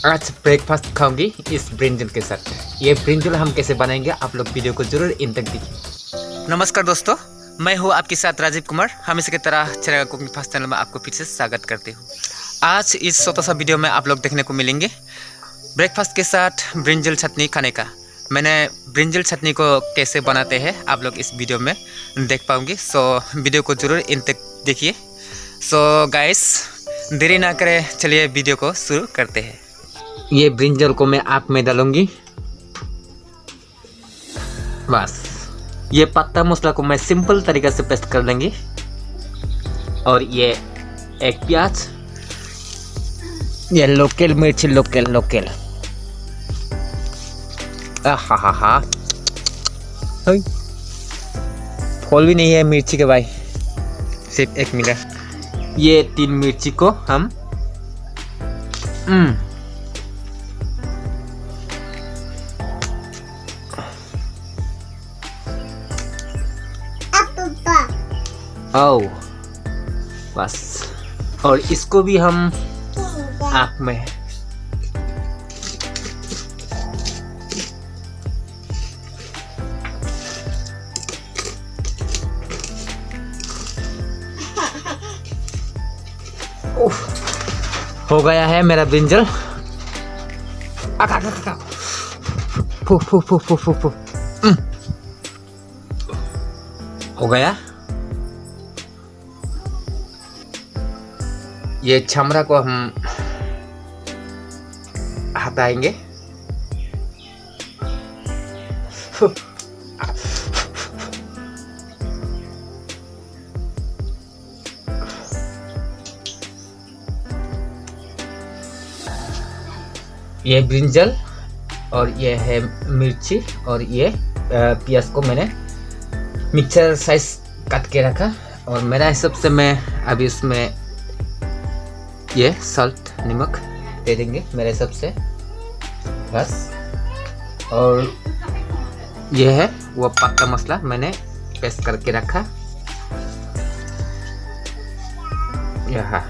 आज ब्रेकफास्ट खाऊंगी इस ब्रिंजल के साथ। ये ब्रिंजल हम कैसे बनाएंगे आप लोग वीडियो को जरूर इन तक देखिए। नमस्कार दोस्तों, मैं हूँ आपके साथ राजीव कुमार। हमेशा की तरह चैनल कुकिंग फास्ट चैनल में आपको फिर से स्वागत करती हूँ। आज इस छोटा सा वीडियो में आप लोग देखने को मिलेंगे ब्रेकफास्ट के साथ ब्रिंजल चटनी खाने का। मैंने ब्रिंजल चटनी को कैसे बनाते हैं आप लोग इस वीडियो में देख पाऊंगी। सो वीडियो को जरूर इन तक देखिए। सो गाइस, देरी ना करें, चलिए वीडियो को शुरू करते हैं। ये ब्रिंजल को मैं आग में डालूंगी। बस ये पत्ता मसाला को मैं सिंपल तरीके से पेस्ट कर देंगे। और ये एक प्याज, ये लोकल मिर्च, लोकल हा फूल भी नहीं है मिर्ची के भाई, सिर्फ एक मिनट। ये 3 मिर्ची को हम बस, और इसको भी हम आग में हो गया है मेरा ब्रिंजल। फू फू फू फू फू फू हो गया। ये छमड़ा को हम हटाएंगे। ये ब्रिंजल और ये है मिर्ची और ये प्याज को मैंने मिक्सर साइज काट के रखा। और मेरा हिसाब से मैं अभी उसमें ये सॉल्ट नमक दे देंगे मेरे हिसाब से, बस। और ये है वो पत्ता मसाला मैंने पेस्ट करके रखा यहाँ।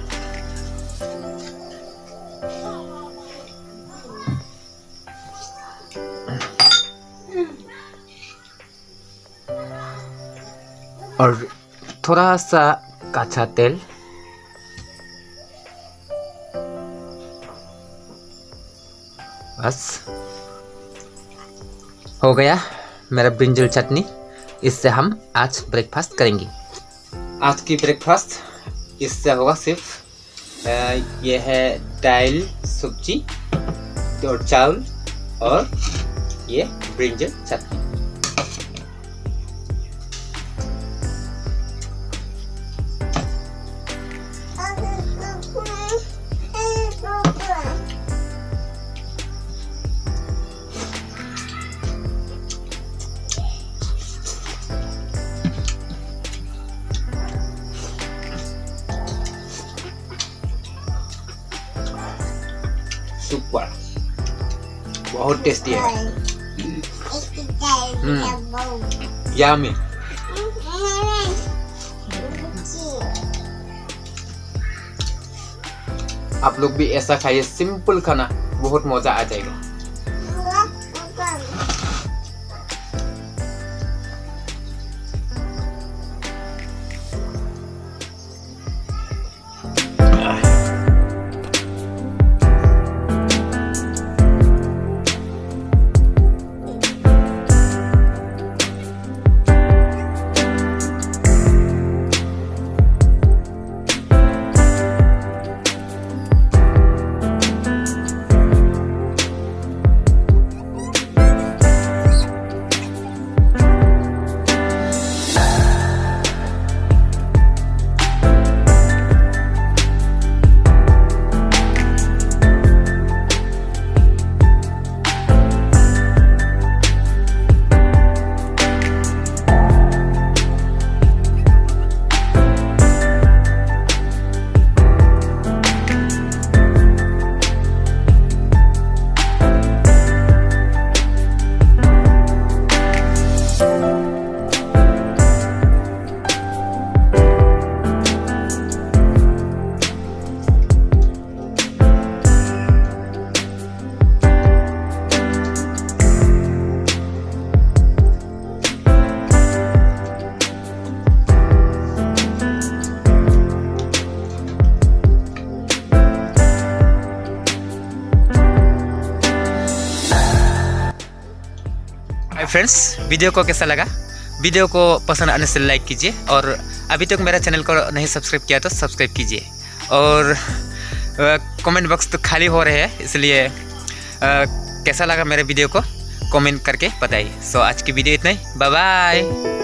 और थोड़ा सा कच्चा तेल, बस हो गया मेरा ब्रिंजल चटनी। इससे हम आज ब्रेकफास्ट करेंगे। आज की ब्रेकफास्ट इससे होगा सिर्फ ये है दाल, सब्जी और चावल और ये ब्रिंजल चटनी। सुपर, बहुत टेस्टी है। यम्मी। आप लोग भी ऐसा खाइए, सिंपल खाना, बहुत मजा आ जाएगा। फ्रेंड्स, वीडियो को कैसा लगा? वीडियो को पसंद आने से लाइक कीजिए और अभी तक मेरा चैनल को नहीं सब्सक्राइब किया तो सब्सक्राइब कीजिए। और कमेंट बॉक्स तो खाली हो रहे हैं, इसलिए कैसा लगा मेरे वीडियो को कमेंट करके बताइए। सो आज की वीडियो इतना ही, बाय बाय।